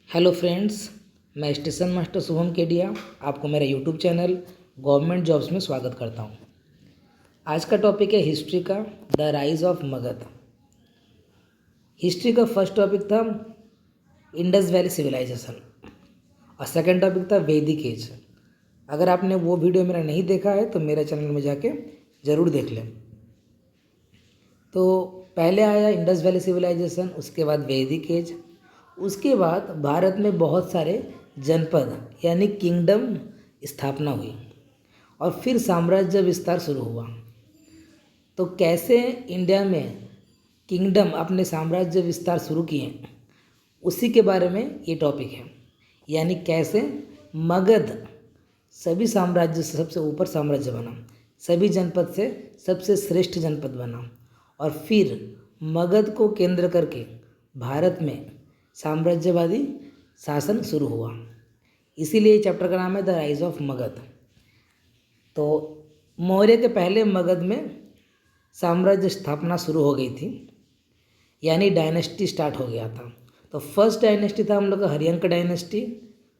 Hello friends, मैं station master Shubham Kedia आपको मेरा यूट्यूब चैनल गवर्नमेंट जॉब्स में स्वागत करता हूं। आज का टॉपिक है हिस्ट्री का, the rise of Magadh. History का फर्स्ट टॉपिक था इंडस वैली सिविलाइजेशन और सेकंड टॉपिक था वैदिक एज। अगर आपने वो वीडियो मेरा नहीं देखा है तो मेरे चैनल में जाके ज़रूर देख लें। तो पहले आया इंडस वैली सिविलाइजेशन, उसके बाद वैदिक एज, उसके बाद भारत में बहुत सारे जनपद यानी किंगडम स्थापना हुई और फिर साम्राज्य विस्तार शुरू हुआ। तो कैसे इंडिया में किंगडम अपने साम्राज्य विस्तार शुरू किए, उसी के बारे में ये टॉपिक है। यानी कैसे मगध सभी साम्राज्य से सबसे ऊपर साम्राज्य बना, सभी जनपद से सबसे श्रेष्ठ जनपद बना और फिर मगध को केंद्र करके भारत में साम्राज्यवादी शासन शुरू हुआ। इसीलिए चैप्टर का नाम है द राइज ऑफ मगध। तो मौर्य के पहले मगध में साम्राज्य स्थापना शुरू हो गई थी, यानी डायनेस्टी स्टार्ट हो गया था। तो फर्स्ट डायनेस्टी था हम लोग का हरियंक डायनेस्टी,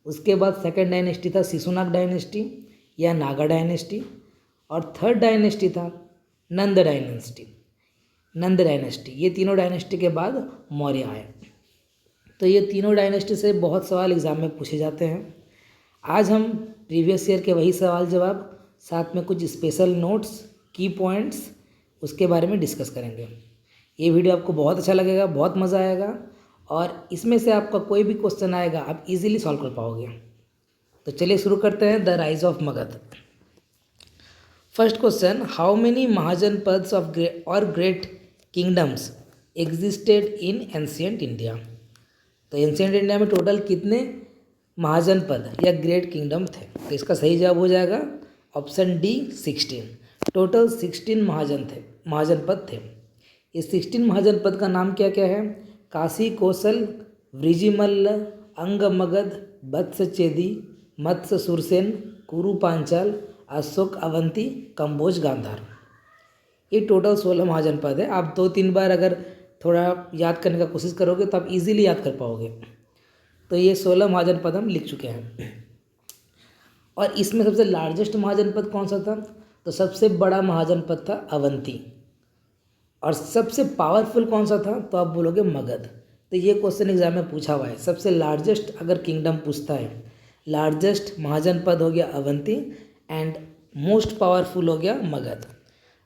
उसके बाद सेकंड डायनेस्टी था शिशुनाग डायनेस्टी या नागा डायनेस्टी और थर्ड डायनेस्टी था नंद डायनेस्टी। ये तीनों डायनेस्टी के बाद मौर्य आए। तो ये तीनों डायनेस्टी से बहुत सवाल एग्ज़ाम में पूछे जाते हैं। आज हम प्रीवियस ईयर के वही सवाल जवाब साथ में कुछ स्पेशल नोट्स, की पॉइंट्स, उसके बारे में डिस्कस करेंगे। ये वीडियो आपको बहुत अच्छा लगेगा, बहुत मज़ा आएगा और इसमें से आपका कोई भी क्वेश्चन आएगा आप इजीली सॉल्व कर पाओगे। तो चलिए शुरू करते हैं the rise of Magadh. First question, how many mahajanapadas of great kingdoms existed in ancient India. तो एंशियंट इंडिया में टोटल कितने महाजनपद या ग्रेट किंगडम थे? तो इसका सही जवाब हो जाएगा ऑप्शन डी 16। टोटल 16 महाजनपद थे। ये 16 महाजनपद का नाम क्या क्या है? काशी, कौशल, वृजिमल्ल, अंग मगध, वत्सचेदी, मत्स्य सुरसेन, कुरु पांचाल, अशोक अवंती, कंबोज गांधार। ये टोटल 16 महाजनपद है। आप 2-3 बार अगर थोड़ा याद करने का कोशिश करोगे तो आप इजीली याद कर पाओगे। तो ये 16 महाजनपद हम लिख चुके हैं। और इसमें सबसे लार्जेस्ट महाजनपद कौन सा था? तो सबसे बड़ा महाजनपद था अवंती। और सबसे पावरफुल कौन सा था? तो आप बोलोगे मगध। तो ये क्वेश्चन एग्जाम में पूछा हुआ है। सबसे लार्जेस्ट अगर किंगडम पूछता है, लार्जेस्ट महाजनपद हो गया अवंती एंड मोस्ट पावरफुल हो गया मगध।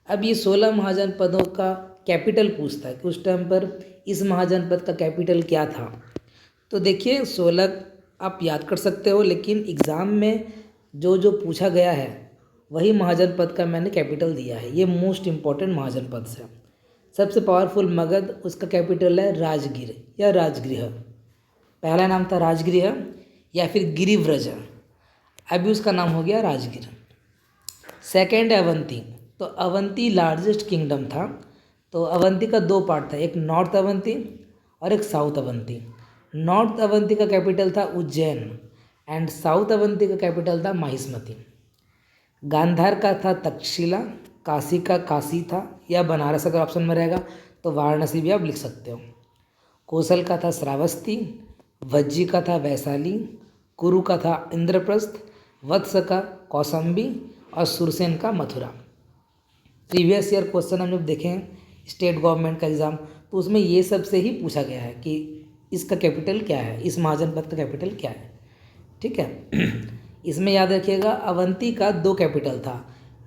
अब ये 16 महाजनपदों का कैपिटल पूछता है कि उस टाइम पर इस महाजनपद का कैपिटल क्या था। तो देखिए 16 आप याद कर सकते हो, लेकिन एग्ज़ाम में जो जो पूछा गया है वही महाजनपद का मैंने कैपिटल दिया है। ये मोस्ट इम्पॉर्टेंट महाजनपद से। सबसे पावरफुल मगध, उसका कैपिटल है राजगीर या राजगृह। पहला नाम था राजगृह या फिर गिरिव्रज, अभी उसका नाम हो गया राजगीर। सेकेंड अवंती। तो अवंती लार्जेस्ट किंगडम था। तो अवंती का 2 पार्ट था, एक नॉर्थ अवंती और एक साउथ अवंती। नॉर्थ अवंती का कैपिटल था उज्जैन एंड साउथ अवंती का कैपिटल था माहिष्मती। गांधार का था तक्षशिला, काशी का काशी था या बनारस अगर ऑप्शन में रहेगा तो वाराणसी भी आप लिख सकते हो। कौशल का था श्रावस्ती, वज्जी का था वैशाली, कुरु का था इंद्रप्रस्थ, वत्स का कौसंबी और सुरसेन का मथुरा। प्रीवियस ईयर क्वेश्चन हम जब देखें स्टेट गवर्नमेंट का एग्ज़ाम, तो उसमें ये सब से ही पूछा गया है कि इसका कैपिटल क्या है, इस महाजनपद का कैपिटल क्या है। ठीक है। इसमें याद रखिएगा अवंती का 2 कैपिटल था,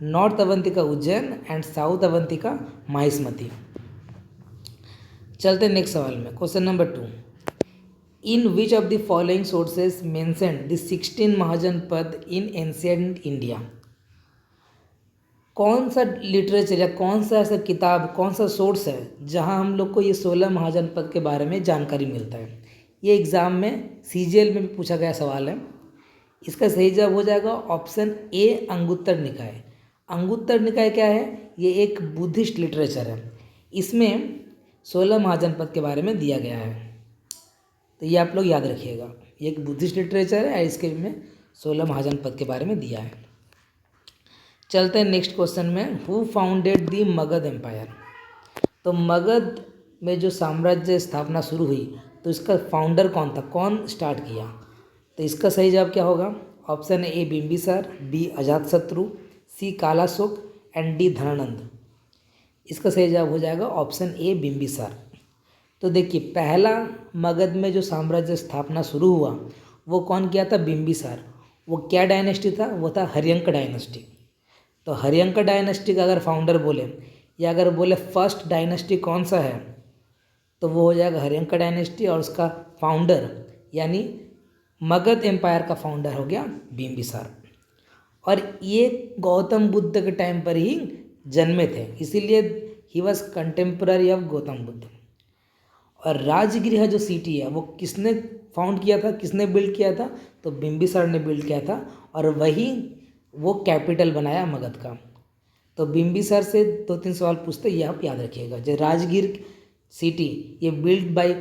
नॉर्थ अवंती का उज्जैन एंड साउथ अवंती का माहिष्मती। चलते नेक्स्ट सवाल में। Question number 2, in which of the following sources mentioned the 16 Mahajanapada in ancient India. कौन सा लिटरेचर या कौन सा ऐसा किताब, कौन सा सोर्स है जहां हम लोग को ये 16 महाजनपद के बारे में जानकारी मिलता है? ये एग्ज़ाम में सीजीएल में भी पूछा गया सवाल है। इसका सही जवाब हो जाएगा ऑप्शन ए अंगुत्तर निकाय। अंगुत्तर निकाय क्या है? ये एक बुद्धिस्ट लिटरेचर है। इसमें 16 महाजनपद के बारे में दिया गया है। तो ये आप लोग याद रखिएगा, ये एक बुद्धिस्ट लिटरेचर है, इसके में 16 महाजनपद के बारे में दिया है। चलते हैं नेक्स्ट क्वेश्चन में। Who founded the Magadh empire. तो मगध में जो साम्राज्य स्थापना शुरू हुई तो तो इसका फाउंडर कौन था, कौन स्टार्ट किया? तो इसका सही जवाब क्या होगा? Option A Bimbisara, B Ajatashatru, C Kalashoka and D Dhanananda. इसका सही जवाब हो जाएगा ऑप्शन ए बिंबिसार। तो देखिए पहला मगध में जो साम्राज्य स्थापना शुरू हुआ वो कौन किया था? बिंबिसार। वो क्या डायनेस्टी था? वो था हर्यंक डायनेस्टी। तो हर्यंक डायनेस्टी का अगर फाउंडर बोले या अगर बोले फर्स्ट डायनेस्टी कौन सा है तो वो हो जाएगा हर्यंक डायनेस्टी, और उसका फाउंडर यानी मगध एम्पायर का फाउंडर हो गया बिंबिसार। और ये गौतम बुद्ध के टाइम पर ही जन्मे थे, इसीलिए he was contemporary of Gautam Buddha. और राजगृह जो सिटी है वो किसने फाउंड किया था, किसने बिल्ड किया था? तो बिंबिसार ने बिल्ड किया था, और वही वो कैपिटल बनाया मगध का। तो बिंबिसार से 2-3 सवाल पूछते, ये आप याद रखिएगा। जो राजगीर सिटी ये build by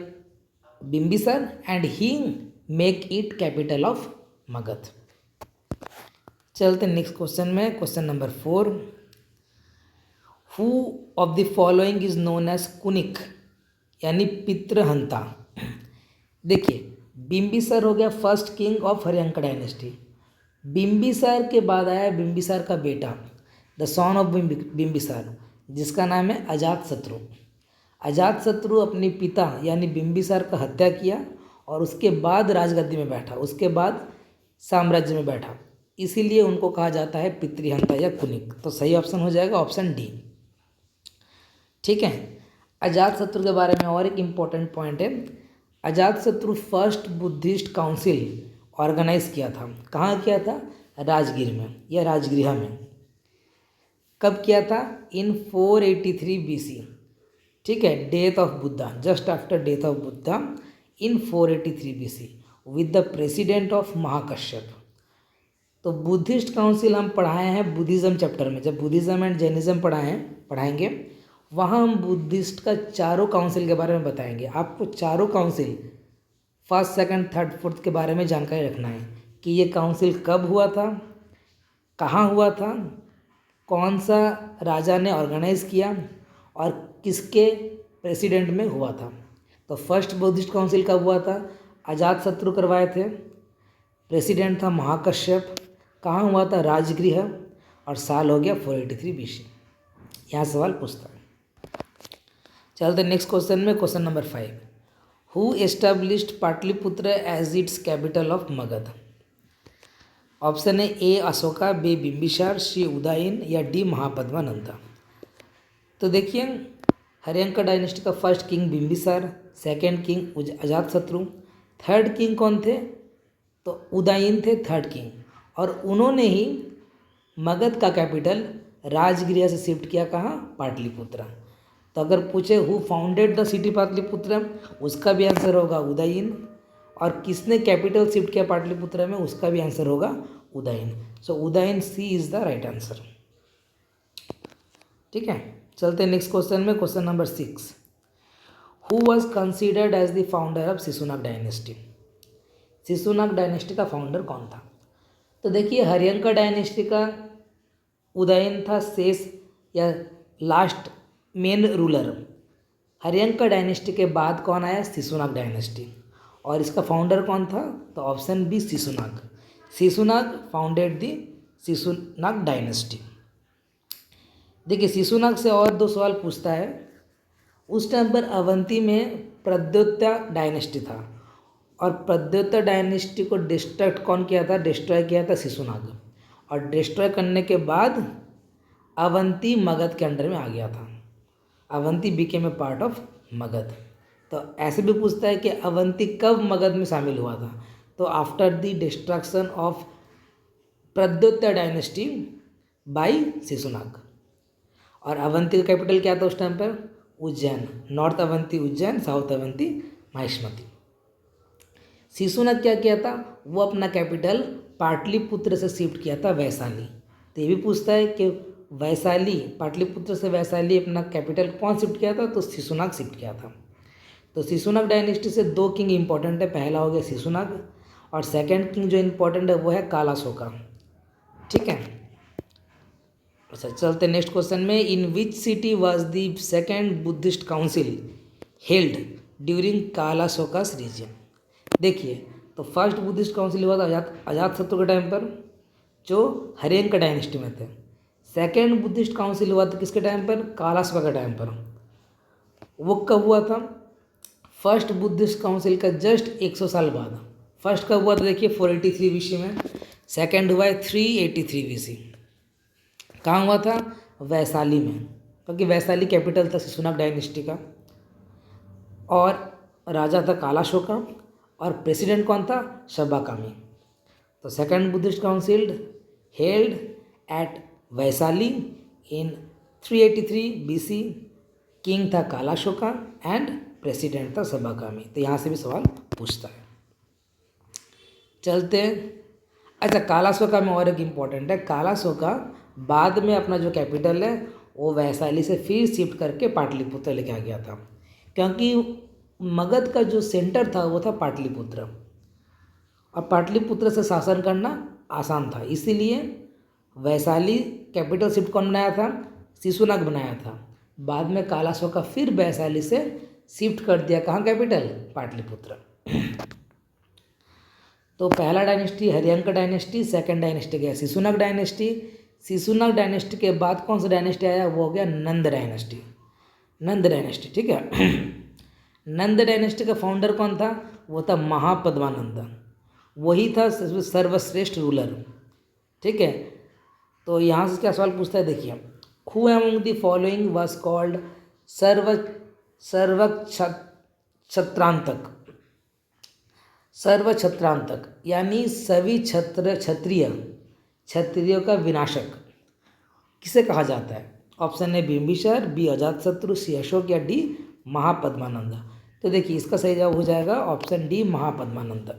Bimbisara and he make it capital of Magadha. चलते नेक्स्ट क्वेश्चन में, question number 4। Who of the following is known as Kunika यानी पितृहंता। देखिए बिंबिसार हो गया first king of Haryanka dynasty. Bimbisara के बाद आया बिंबिसार का बेटा, द सन ऑफ बिंबिसार, जिसका नाम है अजातशत्रु। अजातशत्रु अपने पिता यानी बिंबिसार का हत्या किया और उसके बाद राजगद्दी में बैठा, उसके बाद साम्राज्य में बैठा, इसीलिए उनको कहा जाता है पितृहंता या कुनिक। तो सही ऑप्शन हो जाएगा ऑप्शन डी। ठीक है। अजातशत्रु के बारे में और एक इम्पॉर्टेंट पॉइंट है, Ajatashatru first Buddhist council organise किया था। कहाँ किया था? राजगीर में या राजगृह में। कब किया था? इन 483 BC। ठीक है, death of Buddha, just after death of Buddha in 483 BC with the president of Mahakashyap. तो बुद्धिस्ट काउंसिल हम पढ़ाए हैं बुद्धिज़्म चैप्टर में, जब बुद्धिज़्म एंड जैनिज़्म पढ़ाएंगे वहाँ हम बुद्धिस्ट का चारों काउंसिल के बारे में बताएंगे। आपको चारों council first, second, third, fourth के बारे में जानकारी रखना है कि ये काउंसिल कब हुआ था, कहाँ हुआ था, कौन सा राजा ने ऑर्गेनाइज किया और किसके प्रेसिडेंट में हुआ था। तो फर्स्ट बुद्धिस्ट काउंसिल कब हुआ था? अजातशत्रु करवाए थे, प्रेसिडेंट था महाकश्यप, कहाँ हुआ था? राजगृह, और साल हो गया 483 BC। यहाँ सवाल पूछता है। चलते नेक्स्ट क्वेश्चन में, question number 5। Who established Pataliputra as its capital of Magadh. Option है A Ashoka, B Bimbisara, C Udayan या डी महापद्मानंदा। तो देखिए हर्यंक डायनेस्टी का first king Bimbisara, second king Ajatashatru, third king कौन थे? तो उदयन थे थर्ड किंग, और उन्होंने ही मगध का कैपिटल राजगृह से शिफ्ट किया। कहाँ? पाटलिपुत्र। तो अगर पूछे who founded the city Pataliputra, उसका भी आंसर होगा उदयन, और किसने कैपिटल शिफ्ट किया पाटलिपुत्र में, उसका भी आंसर होगा Udayan. So Udayan, C is the right answer. ठीक है, चलते हैं नेक्स्ट क्वेश्चन में, question number 6। Who was considered as the founder of Shishunaga dynasty. Shishunaga dynasty का फाउंडर कौन था? तो देखिए हर्यंक डायनेस्टी का उदयन था शेष या last main ruler. Haryanka dynasty के बाद कौन आया? शिशुनाग डायनेस्टी, और इसका फाउंडर कौन था? तो option B Shishunaga. Shishunaga founded the Shishunaga dynasty. देखिए शिशुनाग से और 2 सवाल पूछता है। उस टाइम पर अवंती में प्रद्योत्य डायनेस्टी था, और प्रद्योत्य डायनेस्टी को डिस्ट्रक्ट कौन किया था? डिस्ट्रॉय किया था शिशुनाग, और डिस्ट्रॉय करने के बाद अवंती मगध के अंडर में आ गया था। Avanti became a part of Magadh. तो ऐसे भी पूछता है कि अवंती कब मगध में शामिल हुआ था? तो after the destruction of Pradyota dynasty by Shishunaga. और अवंती का कैपिटल क्या था उस टाइम पर? उज्जैन। North Avanti Ujjain, south Avanti Mahishmati. शिशुनाग क्या किया था? वो अपना कैपिटल पाटलिपुत्र से शिफ्ट किया था वैशाली। तो ये भी पूछता है कि वैशाली, पाटलिपुत्र से वैशाली अपना कैपिटल कौन शिफ्ट किया था? तो शिशुनाग शिफ्ट किया था। तो शिशुनाग डायनेस्टी से 2 किंग इंपॉर्टेंट है, पहला हो गया शिशुनाग, और सेकंड किंग जो इंपॉर्टेंट है वो है कालाशोका। ठीक है, अच्छा चलते नेक्स्ट क्वेश्चन में। In which city was the second Buddhist council held during Kalashoka's reign. देखिए, तो फर्स्ट बुद्धिस्ट काउंसिल हुआ था अजातशत्रु के टाइम पर, जो हर्यंक डायनेस्टी में थे। सेकेंड बुद्धिस्ट काउंसिल हुआ था किसके टाइम पर? कालाशोका के टाइम पर। वो कब हुआ था? फर्स्ट बुद्धिस्ट काउंसिल का जस्ट 100 साल बाद। फर्स्ट कब हुआ था? देखिए 483 BC में। सेकेंड हुआ है 383 BC। कहाँ हुआ था? वैशाली में, क्योंकि वैशाली कैपिटल था शिशुनाग डायनेस्टी का। और राजा था कालाशोका और प्रेसिडेंट कौन था? शबाकामी। तो second Buddhist council held at Vaishali in 383 BC। King था कालाशोका एंड प्रेसिडेंट था शबाकामी। तो यहाँ से भी सवाल पूछता है। चलते हैं। अच्छा, कालाशोका में और एक इम्पॉर्टेंट है, कालाशोका बाद में अपना जो कैपिटल है वो वैशाली से फिर शिफ्ट करके पाटलिपुत्र लेके आ गया था, क्योंकि मगध का जो सेंटर था वो था पाटलिपुत्र, और पाटलिपुत्र से शासन करना आसान था, इसीलिए वैशाली कैपिटल शिफ्ट कौन बनाया था? शिशुनाग बनाया था। बाद में कालाशोका फिर वैशाली से शिफ्ट कर दिया, कहाँ कैपिटल? पाटलिपुत्र। तो पहला dynasty Haryanka dynasty, second dynasty गया शिशुनाग डायनेस्टी। शिशुनाग डायनेस्टी के बाद कौन सा डायनेस्टी आया? वो हो गया नंद डायनेस्टी। नंद डायनेस्टी, ठीक है। नंद डायनेस्टी का फाउंडर कौन था? वो था महापद्मानंद। वही था सर्वश्रेष्ठ रूलर, ठीक है। तो यहाँ से क्या सवाल पूछता है? देखिए, who among the following was called सर्वक्षत्रांतक। सर्वछत्रांतक यानी सभी क्षत्रियों का विनाशक किसे कहा जाता है? Option A Bimbisara, B Ajatashatru, C Ashoka या डी महापद्मानंद। तो देखिए, इसका सही जवाब हो जाएगा ऑप्शन डी महापद्मानंद।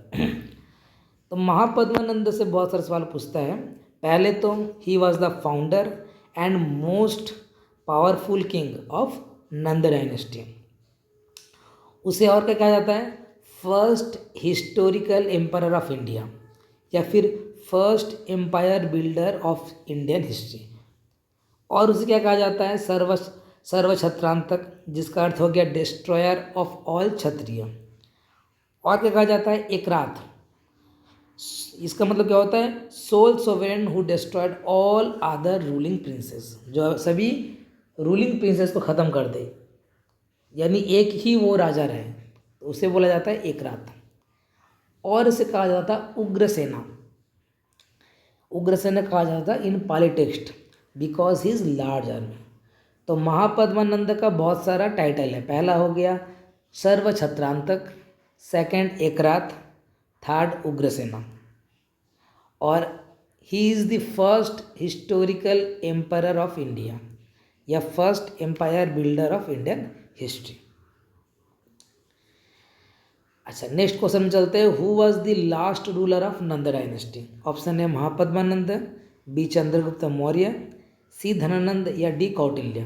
तो महापद्मानंद से बहुत सारे सवाल पूछता है। पहले तो he was the founder and most powerful king of Nanda dynasty. उसे और क्या कहा जाता है? First historical empire of India, या फिर first empire builder of Indian history. और उसे क्या कहा जाता है? सर्वछत्रांतक, जिसका अर्थ हो गया डिस्ट्रॉयर ऑफ ऑल क्षत्रिय। और क्या कहा जाता है? एकरात, इसका मतलब क्या होता है? Sole sovereign who destroyed all other ruling princes, जो सभी रूलिंग प्रिंसेस को ख़त्म कर दे, यानी एक ही वो राजा रहे, तो उसे बोला जाता है एकरात। और इसे कहा जाता है उग्रसेना। उग्रसेना कहा जाता है in Pali texts because he is large army. तो महापद्मानंद का बहुत सारा टाइटल है। पहला हो गया सर्वछत्रांतक, सेकंड एकरात, थर्ड उग्रसेना, और he is the first historical empire of India, या first empire builder of Indian history. अच्छा, नेक्स्ट क्वेश्चन में चलते हैं। Who was the last ruler of Nanda dynasty? Option है महापद्मानंद, बी चंद्रगुप्त मौर्य, सी धनानंद या डी कौटिल्य।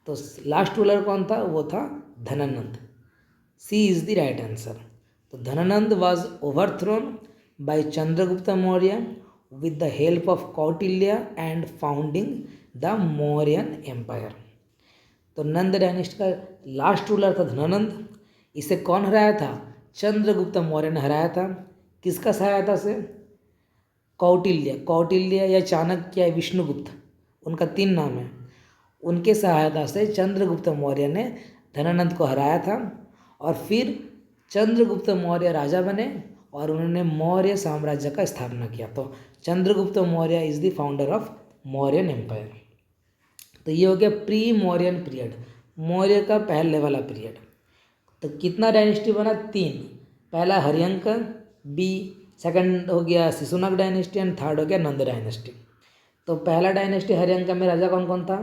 तो लास्ट रूलर कौन था? वो था Dhanananda. C is the right answer. तो Dhanananda was overthrown by Chandragupta Maurya with the help of Kautilya and founding the Mauryan empire. तो नंद डायनेस्टी का लास्ट रूलर था धनानंद। इसे कौन हराया था? चंद्रगुप्त मौर्य ने हराया था। किसका सहायता से? कौटिल्य या चाणक्य या विष्णुगुप्त, उनका 3 नाम है। उनके सहायता से चंद्रगुप्त मौर्य ने धनानंद को हराया था, और फिर चंद्रगुप्त मौर्य राजा बने और उन्होंने मौर्य साम्राज्य का स्थापना किया। तो Chandragupta Maurya is the founder of Mauryan empire. तो ये हो गया प्री मौर्यन पीरियड, मौर्य का पहले वाला पीरियड। तो कितना डायनेस्टी बना? 3। पहला हर्यंक, बी सेकंड हो गया शिशुनाग डायनेस्टी एंड थर्ड हो गया नंद डायनेस्टी। तो पहला डायनेस्टी हर्यंक में राजा कौन कौन था?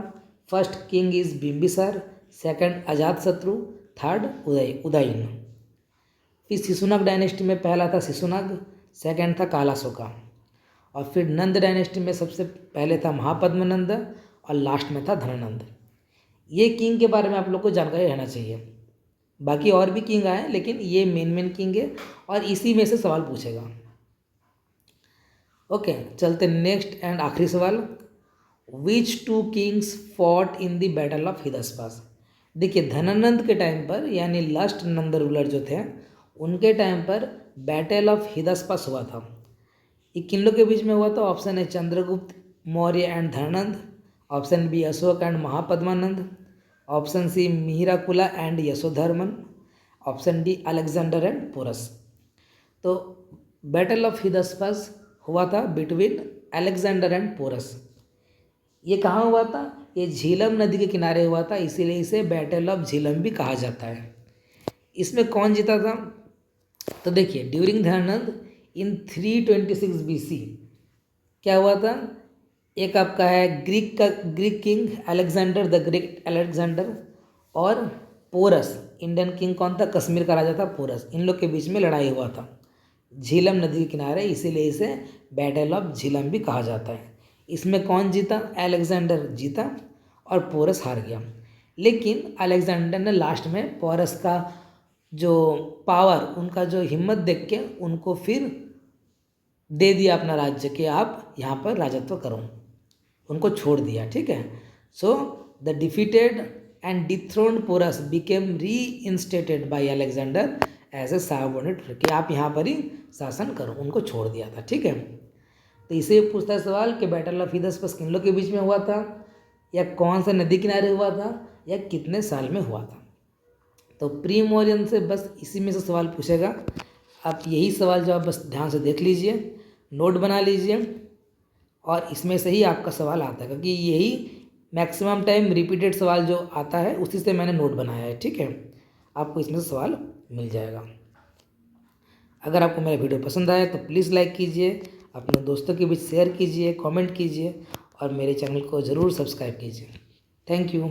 First king is Bimbisara, second Ajatashatru, third Udayan. फिर शिशुनाग डायनेस्टी में पहला था शिशुनाग, सेकंड था कालाशोका, और फिर नंद डायनेस्टी में सबसे पहले था महापद्मानंद और लास्ट में था धनानंद। ये किंग के बारे में आप लोग को जानकारी रहना चाहिए। बाकी और भी किंग आए, लेकिन ये मेन किंग है और इसी में से सवाल पूछेगा। ओके, चलते नेक्स्ट एंड आखिरी सवाल। Which 2 kings fought in the battle of Hydaspes? देखिए धनानंद के टाइम पर यानी लास्ट नंद रूलर जो थे उनके टाइम पर बैटल ऑफ हिदास्पस हुआ था। ये किन लोग के बीच में हुआ था? Option A Chandragupta Maurya and Dhanananda, option B Ashoka and Mahapadmananda, option C Mihirakula and Yashodharman, option D Alexander and Porus. तो बैटल ऑफ हिदास्पस हुआ था बिटवीन अलेक्जेंडर एंड पोरस। ये कहाँ हुआ था? ये झीलम नदी के किनारे हुआ था, इसीलिए इसे बैटल ऑफ झीलम भी कहा जाता है। इसमें कौन जीता था? तो देखिए ड्यूरिंग धनानंद इन 326 BC क्या हुआ था? एक आपका है Greek king Alexander the great Alexander और पोरस इंडियन किंग कौन था? कश्मीर का राजा था पोरस। इन लोग के बीच में लड़ाई हुआ था झीलम नदी के किनारे, इसीलिए इसे बैटल ऑफ झीलम भी कहा जाता है। इसमें कौन जीता? अलेक्जेंडर जीता और पोरस हार गया। लेकिन अलेक्जेंडर ने लास्ट में पोरस का जो पावर, उनका जो हिम्मत देख के उनको फिर दे दिया अपना राज्य कि आप यहाँ पर राजत्व करो, उनको छोड़ दिया। ठीक है। So the defeated and dethroned Porus became reinstated by Alexander as a subordinate कि आप यहाँ पर ही शासन करो, उनको छोड़ दिया था। ठीक है। तो इसे पूछता है सवाल कि बैटल ऑफ हिदास्पस किन लोग के बीच में हुआ था, या कौन सा नदी किनारे हुआ था, या कितने साल में हुआ था। तो प्री मौर्यन से बस इसी में से सवाल पूछेगा। आप यही सवाल जवाब बस ध्यान से देख लीजिए, नोट बना लीजिए, और इसमें से ही आपका सवाल आता है, क्योंकि यही मैक्सिमम टाइम रिपीटेड सवाल जो आता है उसी से मैंने नोट बनाया है। ठीक है। आपको इसमें से सवाल मिल जाएगा। अगर आपको मेरा वीडियो पसंद आया तो प्लीज़ लाइक कीजिए, अपने दोस्तों के बीच शेयर कीजिए, कमेंट कीजिए और मेरे चैनल को ज़रूर सब्सक्राइब कीजिए। Thank you.